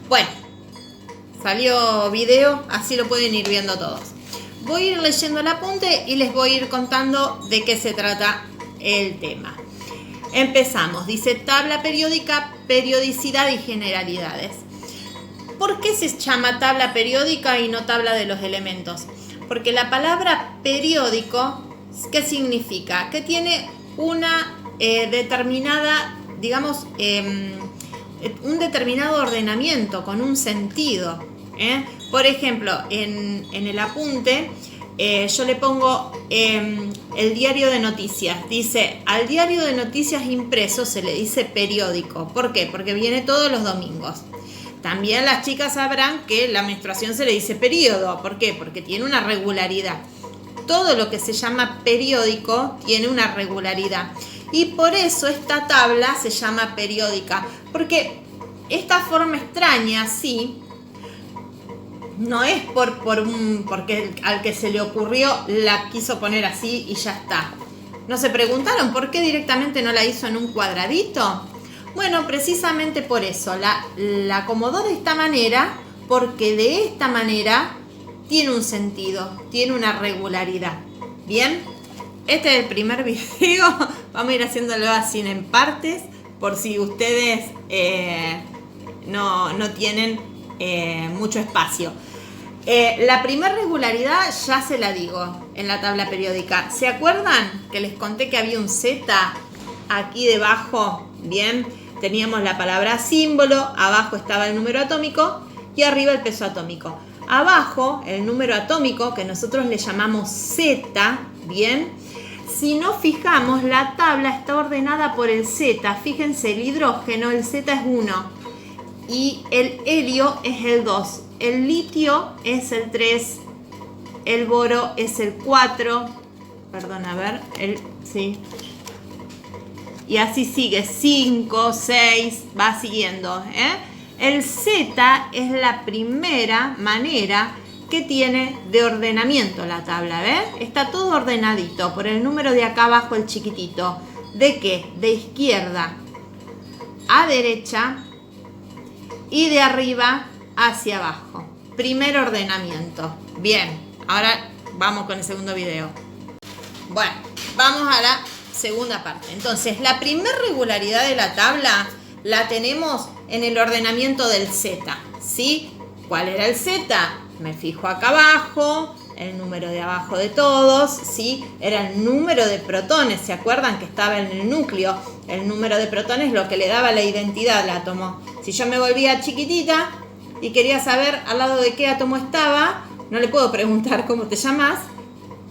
Bueno, salió video, así lo pueden ir viendo todos. Voy a ir leyendo el apunte y les voy a ir contando de qué se trata el tema. Empezamos, dice tabla periódica, periodicidad y generalidades. ¿Por qué se llama tabla periódica y no tabla de los elementos? Porque la palabra periódico, ¿qué significa? Que tiene una determinada, digamos, un determinado ordenamiento con un sentido. Por ejemplo, en el apunte yo le pongo el diario de noticias. Dice, al diario de noticias impreso se le dice periódico. ¿Por qué? Porque viene todos los domingos. También las chicas sabrán que la menstruación se le dice periodo. ¿Por qué? Porque tiene una regularidad. Todo lo que se llama periódico tiene una regularidad. Y por eso esta tabla se llama periódica. Porque esta forma extraña, sí, no es porque al que se le ocurrió la quiso poner así y ya está. ¿No se preguntaron por qué directamente no la hizo en un cuadradito? Bueno, precisamente por eso. La acomodó de esta manera porque de esta manera tiene un sentido, tiene una regularidad. ¿Bien? Este es el primer video. Vamos a ir haciéndolo así en partes por si ustedes no tienen mucho espacio. La primera regularidad ya se la digo en la tabla periódica. ¿Se acuerdan que les conté que había un Z aquí debajo? Bien, teníamos la palabra símbolo, abajo estaba el número atómico y arriba el peso atómico. Abajo el número atómico, que nosotros le llamamos Z, bien. Si nos fijamos, la tabla está ordenada por el Z. Fíjense, el hidrógeno, el Z es 1 y el helio es el 2. El litio es el 3, el boro es el 4, perdón, a ver, sí. Y así sigue, 5, 6, va siguiendo. El Z es la primera manera que tiene de ordenamiento la tabla, ¿ves? Está todo ordenadito por el número de acá abajo, el chiquitito. ¿De qué? De izquierda a derecha y de arriba hacia abajo. Primer ordenamiento. Bien, ahora vamos con el segundo video. Bueno, vamos a la segunda parte. Entonces, la primera regularidad de la tabla la tenemos en el ordenamiento del Z, ¿sí? ¿Cuál era el Z? Me fijo acá abajo, el número de abajo de todos, ¿sí? Era el número de protones, ¿se acuerdan que estaba en el núcleo? El número de protones es lo que le daba la identidad al átomo. Si yo me volvía chiquitita y quería saber al lado de qué átomo estaba, no le puedo preguntar cómo te llamas.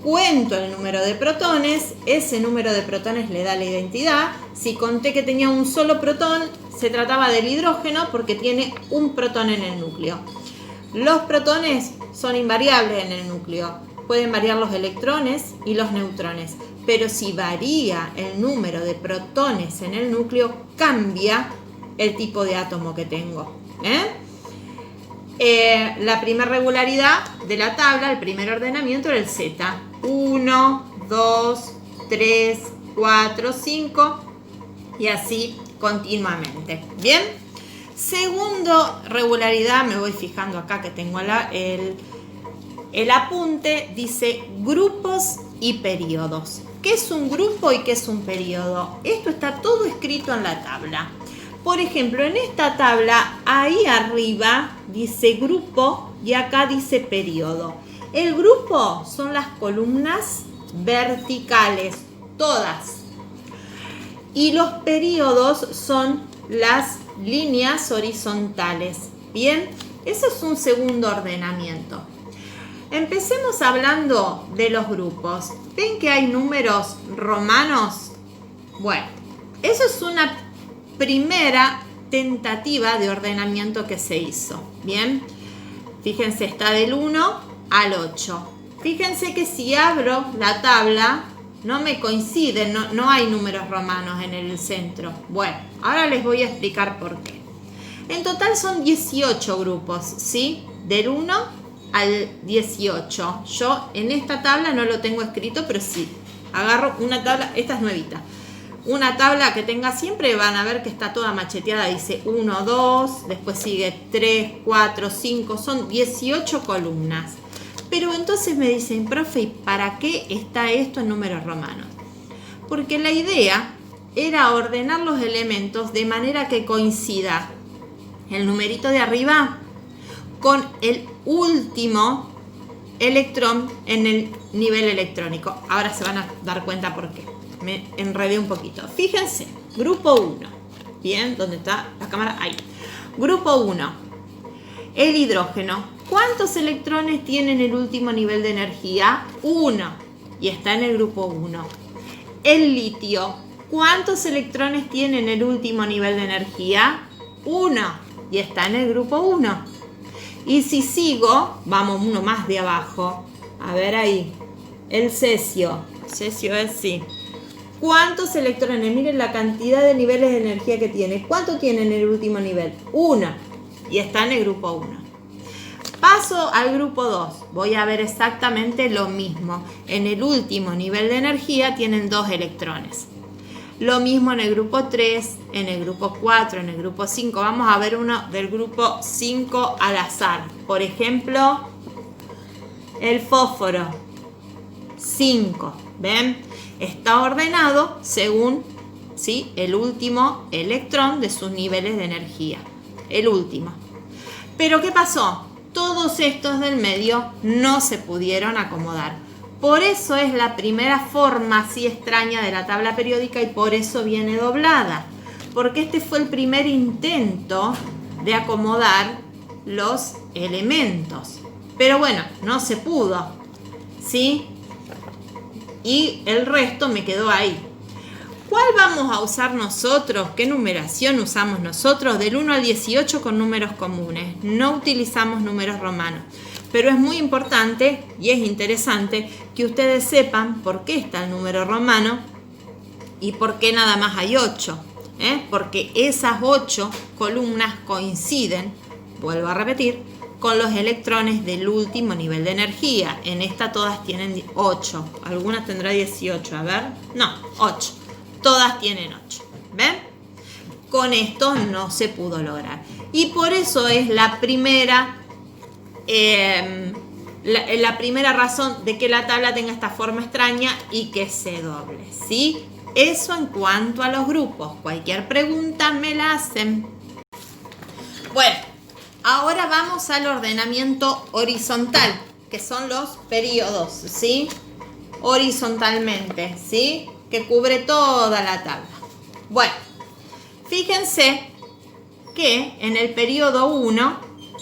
Cuento el número de protones, ese número de protones le da la identidad. Si conté que tenía un solo protón, se trataba del hidrógeno porque tiene un protón en el núcleo. Los protones son invariables en el núcleo. Pueden variar los electrones y los neutrones. Pero si varía el número de protones en el núcleo, cambia el tipo de átomo que tengo. La primera regularidad de la tabla, el primer ordenamiento era el Z. 1, 2, 3, 4, 5 y así continuamente. Bien. Segundo regularidad, me voy fijando acá que tengo el apunte, dice grupos y periodos. ¿Qué es un grupo y qué es un periodo? Esto está todo escrito en la tabla. Por ejemplo, en esta tabla, ahí arriba dice grupo y acá dice periodo. El grupo son las columnas verticales, todas. Y los periodos son las líneas horizontales. Bien, eso es un segundo ordenamiento. Empecemos hablando de los grupos. ¿Ven que hay números romanos? Bueno, eso es una primera tentativa de ordenamiento que se hizo. Bien, fíjense, está del 1 al 8. Fíjense que si abro la tabla, no me coinciden, no hay números romanos en el centro. Bueno, ahora les voy a explicar por qué. En total son 18 grupos, ¿sí? Del 1 al 18. Yo en esta tabla no lo tengo escrito, pero sí. Agarro una tabla, esta es nuevita. una tabla que tenga siempre, van a ver que está toda macheteada, dice 1, 2, después sigue 3, 4, 5, son 18 columnas. Pero entonces me dicen, profe, ¿y para qué está esto en números romanos? Porque la idea era ordenar los elementos de manera que coincida el numerito de arriba con el último electrón en el nivel electrónico. Ahora se van a dar cuenta por qué. Me enredé un poquito. Fíjense, grupo 1. Bien, ¿dónde está la cámara? Ahí. Grupo 1. El hidrógeno. ¿Cuántos electrones tiene en el último nivel de energía? 1. Y está en el grupo 1. El litio. ¿Cuántos electrones tiene en el último nivel de energía? 1. Y está en el grupo 1. Y si sigo, vamos uno más de abajo. A ver ahí. El cesio. Cesio es sí. ¿Cuántos electrones? Miren la cantidad de niveles de energía que tiene. ¿Cuánto tiene en el último nivel? 1. Y está en el grupo 1. Paso al grupo 2. Voy a ver exactamente lo mismo. En el último nivel de energía tienen 2 electrones. Lo mismo en el grupo 3, en el grupo 4, en el grupo 5. Vamos a ver uno del grupo 5 al azar. Por ejemplo, el fósforo. 5. ¿Ven? Está ordenado según, ¿sí?, el último electrón de sus niveles de energía. El último. Pero ¿qué pasó? Todos estos del medio no se pudieron acomodar. Por eso es la primera forma así extraña de la tabla periódica y por eso viene doblada. Porque este fue el primer intento de acomodar los elementos. Pero bueno, no se pudo, ¿sí? Y el resto me quedó ahí. ¿Cuál vamos a usar nosotros? ¿Qué numeración usamos nosotros? Del 1 al 18 con números comunes. No utilizamos números romanos. Pero es muy importante y es interesante que ustedes sepan por qué está el número romano y por qué nada más hay 8. Porque esas 8 columnas coinciden, vuelvo a repetir, con los electrones del último nivel de energía. En esta todas tienen 8. Algunas tendrá 18. A ver. No, 8. Todas tienen 8. ¿Ven? Con esto no se pudo lograr. Y por eso es la primera razón de que la tabla tenga esta forma extraña y que se doble, ¿sí? Eso en cuanto a los grupos. Cualquier pregunta me la hacen. Bueno, ahora vamos al ordenamiento horizontal, que son los periodos, ¿sí? Horizontalmente, ¿sí? Que cubre toda la tabla. Bueno, fíjense que en el periodo 1,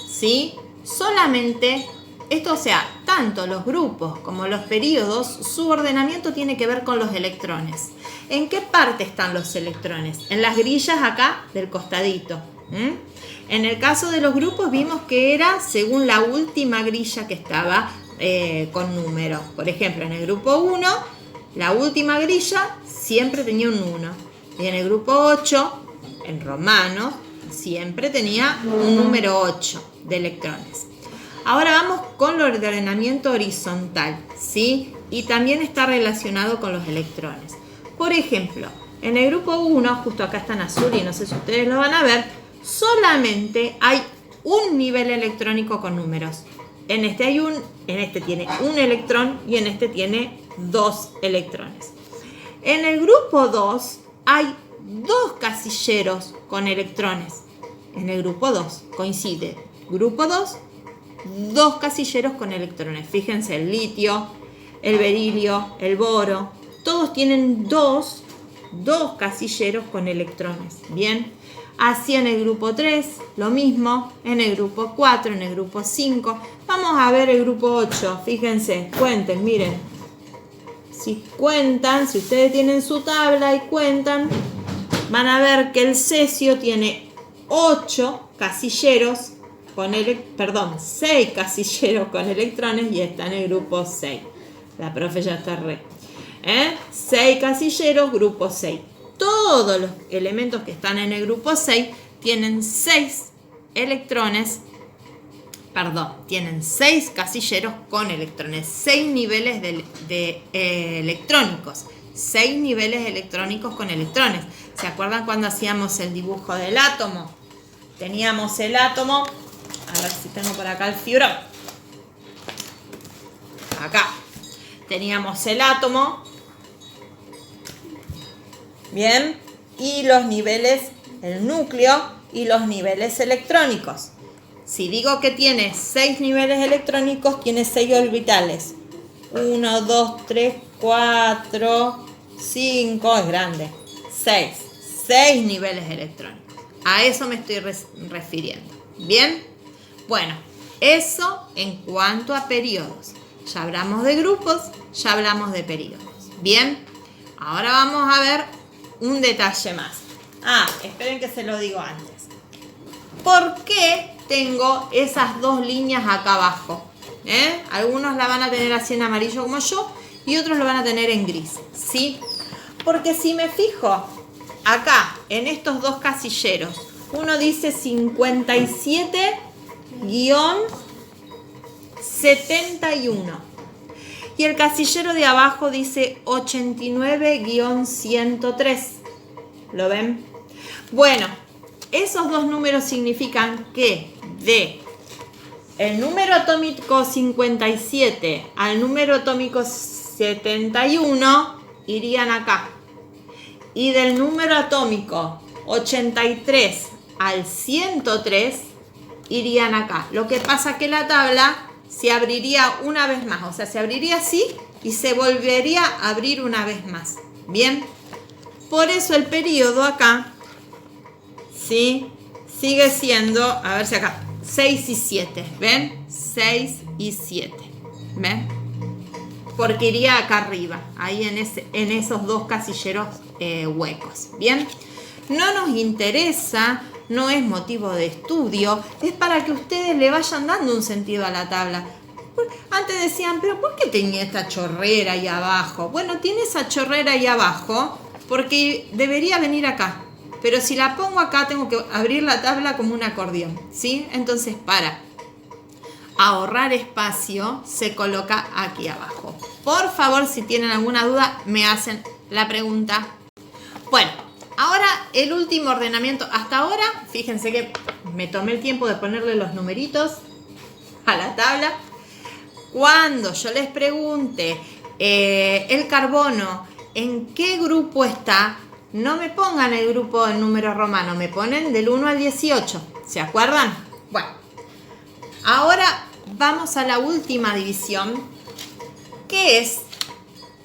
¿sí?, solamente esto, o sea, tanto los grupos como los periodos, su ordenamiento tiene que ver con los electrones. ¿En qué parte están los electrones? En las grillas acá del costadito. En el caso de los grupos vimos que era según la última grilla que estaba con número. Por ejemplo, en el grupo 1, la última grilla siempre tenía un 1. Y en el grupo 8, en romanos, siempre tenía un número 8 de electrones. Ahora vamos con el ordenamiento horizontal, ¿sí? Y también está relacionado con los electrones. Por ejemplo, en el grupo 1, justo acá está en azul y no sé si ustedes lo van a ver, solamente hay un nivel electrónico con números. En este tiene un electrón y en este tiene 2 electrones. En el grupo 2 hay 2 casilleros con electrones. En el grupo 2 coincide. Grupo 2, 2 casilleros con electrones. Fíjense, el litio, el berilio, el boro, todos tienen 2 casilleros con electrones. Bien, así en el grupo 3, lo mismo. En el grupo 4, en el grupo 5. Vamos a ver el grupo 8. Fíjense, cuenten, miren. Si cuentan, si ustedes tienen su tabla y cuentan, van a ver que el cesio tiene 6 casilleros con electrones y está en el grupo 6. La profe ya está 6 casilleros, grupo 6. Todos los elementos que están en el grupo 6 tienen 6 casilleros con electrones, 6 niveles de electrónicos 6 niveles electrónicos con electrones. ¿Se acuerdan cuando hacíamos el dibujo del átomo? Teníamos el átomo, a ver si tengo por acá el fibrón. Acá. Teníamos el átomo. Bien. Y los niveles, el núcleo y los niveles electrónicos. Si digo que tiene 6 niveles electrónicos, tiene 6 orbitales. 1, 2, 3, 4, 5, es grande. 6. 6 niveles electrónicos. A eso me estoy refiriendo. ¿Bien? Bueno, eso en cuanto a periodos. Ya hablamos de grupos, ya hablamos de periodos. ¿Bien? Ahora vamos a ver un detalle más. Esperen que se lo digo antes. ¿Por qué tengo esas dos líneas acá abajo? Algunos la van a tener así en amarillo como yo y otros lo van a tener en gris. ¿Sí? Porque si me fijo acá en estos dos casilleros, uno dice 57-71 y el casillero de abajo dice 89-103. ¿Lo ven? Bueno, esos dos números significan que de el número atómico 57 al número atómico 71 irían acá. Y del número atómico 83 al 103 irían acá. Lo que pasa que la tabla se abriría una vez más. O sea, se abriría así y se volvería a abrir una vez más. Bien. Por eso el periodo acá, ¿sí? Sigue siendo, a ver si acá, 6 y 7. ¿Ven? 6 y 7. ¿Ven? Porque iría acá arriba, ahí en esos dos casilleros huecos. Bien, no nos interesa, no es motivo de estudio, es para que ustedes le vayan dando un sentido a la tabla. Antes decían, pero ¿por qué tenía esta chorrera ahí abajo? Bueno, tiene esa chorrera ahí abajo porque debería venir acá. Pero si la pongo acá, tengo que abrir la tabla como un acordeón, ¿sí? Entonces, para ahorrar espacio, se coloca aquí abajo. Por favor, si tienen alguna duda, me hacen la pregunta. Bueno, ahora el último ordenamiento. Hasta ahora, fíjense que me tomé el tiempo de ponerle los numeritos a la tabla. Cuando yo les pregunte el carbono, ¿en qué grupo está? No me pongan el grupo en número romano, me ponen del 1 al 18. ¿Se acuerdan? Bueno, ahora vamos a la última división, que es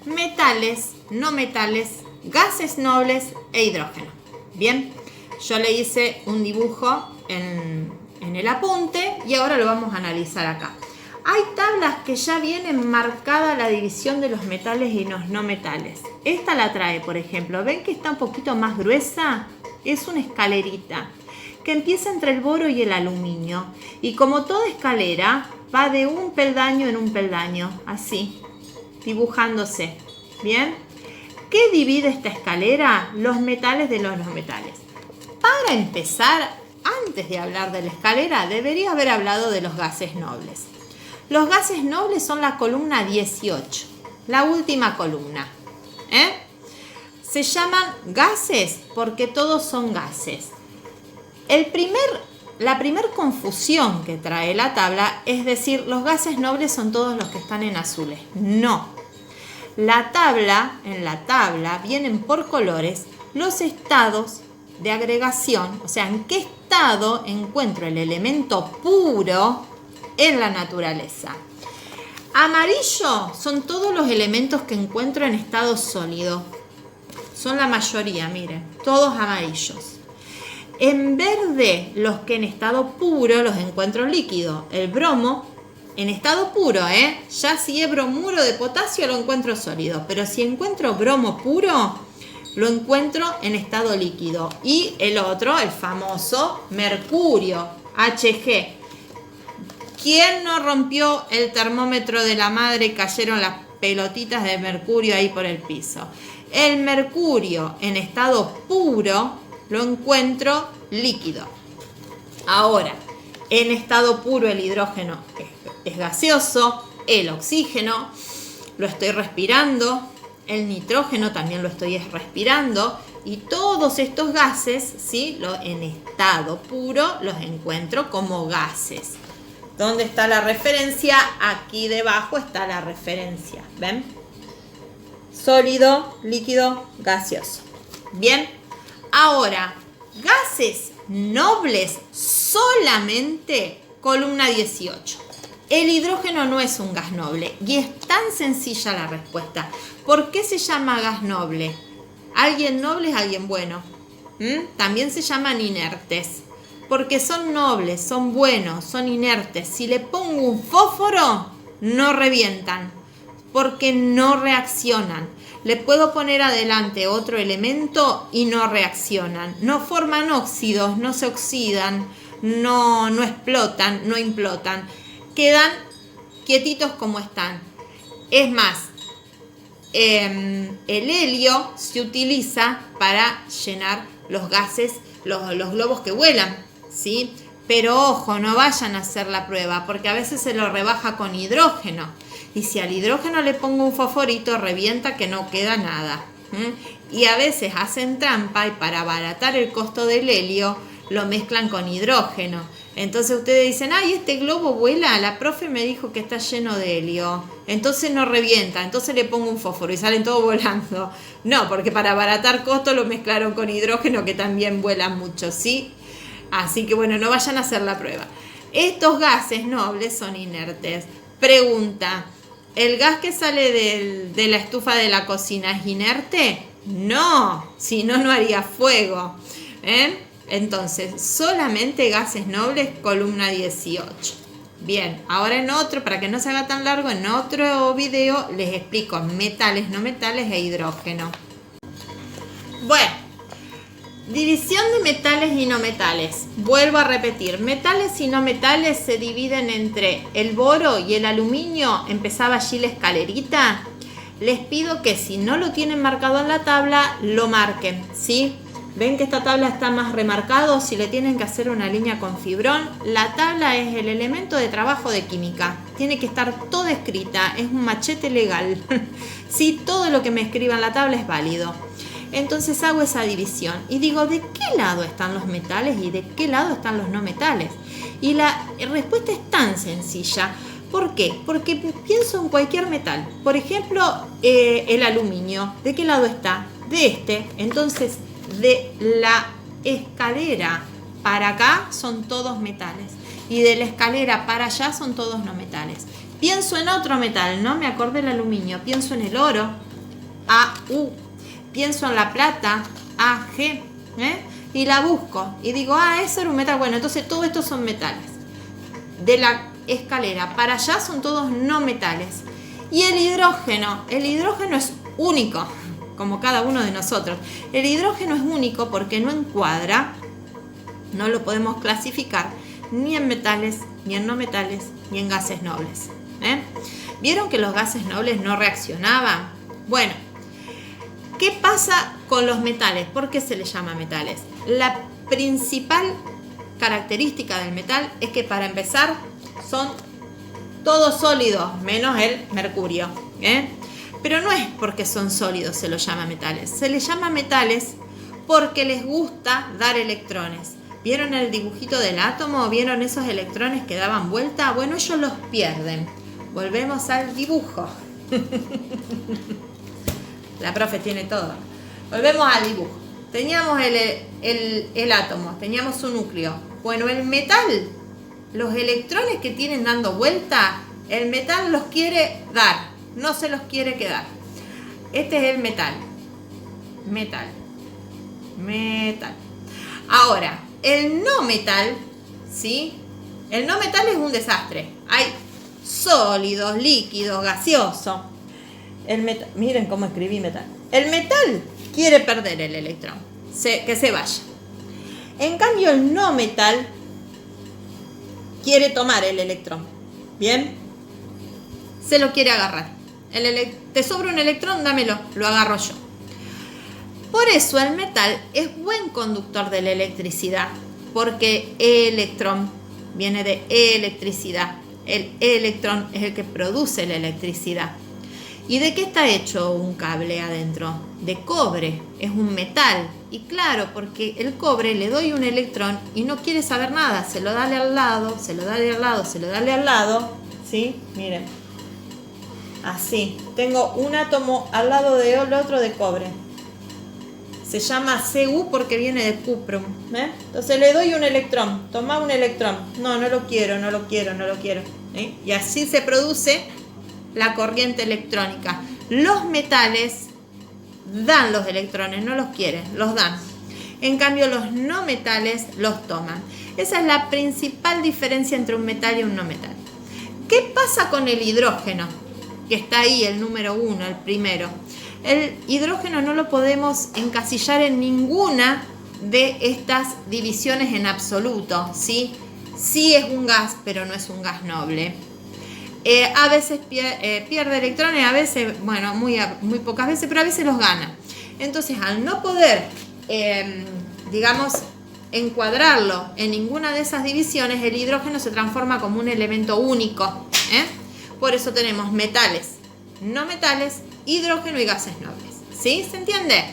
metales, no metales, gases nobles e hidrógeno. Bien, yo le hice un dibujo en el apunte y ahora lo vamos a analizar acá. Hay tablas que ya vienen marcada la división de los metales y los no metales. Esta la trae, por ejemplo. ¿Ven que está un poquito más gruesa? Es una escalerita que empieza entre el boro y el aluminio. Y como toda escalera, va de un peldaño en un peldaño, así, dibujándose. ¿Bien? ¿Qué divide esta escalera? Los metales de los no metales. Para empezar, antes de hablar de la escalera, debería haber hablado de los gases nobles. Los gases nobles son la columna 18, la última columna. Se llaman gases porque todos son gases. La primer confusión que trae la tabla es decir, los gases nobles son todos los que están en azules. No. En la tabla vienen por colores los estados de agregación, o sea, en qué estado encuentro el elemento puro en la naturaleza. Amarillo son todos los elementos que encuentro en estado sólido. Son la mayoría, miren, todos amarillos. En verde, los que en estado puro los encuentro líquido. El bromo, en estado puro, ya si es bromuro de potasio lo encuentro sólido. Pero si encuentro bromo puro, lo encuentro en estado líquido. Y el otro, el famoso mercurio, Hg. ¿Quién no rompió el termómetro de la madre y cayeron las pelotitas de mercurio ahí por el piso? El mercurio en estado puro lo encuentro líquido. Ahora, en estado puro el hidrógeno es gaseoso, el oxígeno lo estoy respirando, el nitrógeno también lo estoy respirando y todos estos gases, ¿sí? En estado puro los encuentro como gases. ¿Dónde está la referencia? Aquí debajo está la referencia, ¿ven? Sólido, líquido, gaseoso. Bien, ahora, gases nobles solamente columna 18. El hidrógeno no es un gas noble y es tan sencilla la respuesta. ¿Por qué se llama gas noble? Alguien noble es alguien bueno. También se llaman inertes. Porque son nobles, son buenos, son inertes. Si le pongo un fósforo, no revientan. Porque no reaccionan. Le puedo poner adelante otro elemento y no reaccionan. No forman óxidos, no se oxidan, no explotan, no implotan. Quedan quietitos como están. Es más, el helio se utiliza para llenar los gases, los globos que vuelan, ¿sí? Pero ojo, no vayan a hacer la prueba, porque a veces se lo rebaja con hidrógeno. Y si al hidrógeno le pongo un fosforito, revienta que no queda nada. Y a veces hacen trampa y para abaratar el costo del helio, lo mezclan con hidrógeno. Entonces ustedes dicen, ay, este globo vuela, la profe me dijo que está lleno de helio, entonces no revienta, entonces le pongo un fósforo y salen todos volando. No, porque para abaratar costo lo mezclaron con hidrógeno que también vuelan mucho, ¿sí? Así que bueno, no vayan a hacer la prueba. Estos gases nobles son inertes. Pregunta, ¿el gas que sale de la estufa de la cocina es inerte? No, si no, no haría fuego, Entonces, solamente gases nobles, columna 18. Bien, ahora en otro, para que no se haga tan largo, en otro video les explico metales, no metales e hidrógeno. Bueno, división de metales y no metales. Vuelvo a repetir, metales y no metales se dividen entre el boro y el aluminio. Empezaba allí la escalerita. Les pido que si no lo tienen marcado en la tabla, lo marquen, ¿sí? Ven que esta tabla está más remarcado. Si le tienen que hacer una línea con fibrón, la tabla es el elemento de trabajo de química. Tiene que estar toda escrita, es un machete legal. Sí, todo lo que me escriba en la tabla es válido. Entonces hago esa división y digo, ¿de qué lado están los metales y de qué lado están los no metales? Y la respuesta es tan sencilla. ¿Por qué? Porque pienso en cualquier metal. Por ejemplo, el aluminio. ¿De qué lado está? De este. Entonces, de la escalera para acá son todos metales y de la escalera para allá son todos no metales. Pienso en otro metal, no me acordé del aluminio, pienso en el oro, AU, pienso en la plata, AG, y la busco y digo, eso era un metal. Bueno, entonces todos estos son metales. De la escalera para allá son todos no metales. Y el hidrógeno es único, como cada uno de nosotros. El hidrógeno es único porque no encuadra, no lo podemos clasificar ni en metales, ni en no metales, ni en gases nobles. ¿Vieron que los gases nobles no reaccionaban? Bueno, ¿qué pasa con los metales? ¿Por qué se les llama metales? La principal característica del metal es que para empezar son todos sólidos, menos el mercurio, Pero no es porque son sólidos se los llama metales. Se les llama metales porque les gusta dar electrones. ¿Vieron el dibujito del átomo? ¿Vieron esos electrones que daban vuelta? Bueno, ellos los pierden. Volvemos al dibujo. La profe tiene todo. Volvemos al dibujo. Teníamos el átomo, teníamos su núcleo. Bueno, el metal, los electrones que tienen dando vuelta, el metal los quiere dar. No se los quiere quedar. Este es el metal. Metal. Ahora, el no metal, ¿sí? El no metal es un desastre. Hay sólidos, líquidos, gaseosos. Miren cómo escribí metal. El metal quiere perder el electrón. Que se vaya. En cambio, el no metal quiere tomar el electrón. ¿Bien? Se lo quiere agarrar. Te sobra un electrón, dámelo, lo agarro yo. Por eso el metal es buen conductor de la electricidad, porque electrón viene de electricidad. El electrón es el que produce la electricidad. ¿Y de qué está hecho un cable adentro? De cobre, es un metal. Y claro, porque el cobre le doy un electrón y no quiere saber nada, se lo da al lado, se lo da al lado, se lo da al lado, ¿sí? Miren, así, tengo un átomo al lado del otro de cobre. Se llama Cu porque viene de cuprum, ¿eh? Entonces le doy un electrón, toma un electrón, no lo quiero, no lo quiero, no lo quiero, ¿eh? Y así se produce la corriente electrónica. Los metales dan los electrones, no los quieren, los dan. En cambio, los no metales los toman. Esa es la principal diferencia entre un metal y un no metal. ¿Qué pasa con el hidrógeno? Que está ahí, el número 1, el primero. El hidrógeno no lo podemos encasillar en ninguna de estas divisiones en absoluto, ¿sí? Sí es un gas, pero no es un gas noble. A veces pierde electrones, a veces, bueno, muy pocas veces, pero a veces los gana. Entonces, al no poder, digamos, encuadrarlo en ninguna de esas divisiones, el hidrógeno se transforma como un elemento único, ¿eh? Por eso tenemos metales, no metales, hidrógeno y gases nobles. ¿Sí? ¿Se entiende?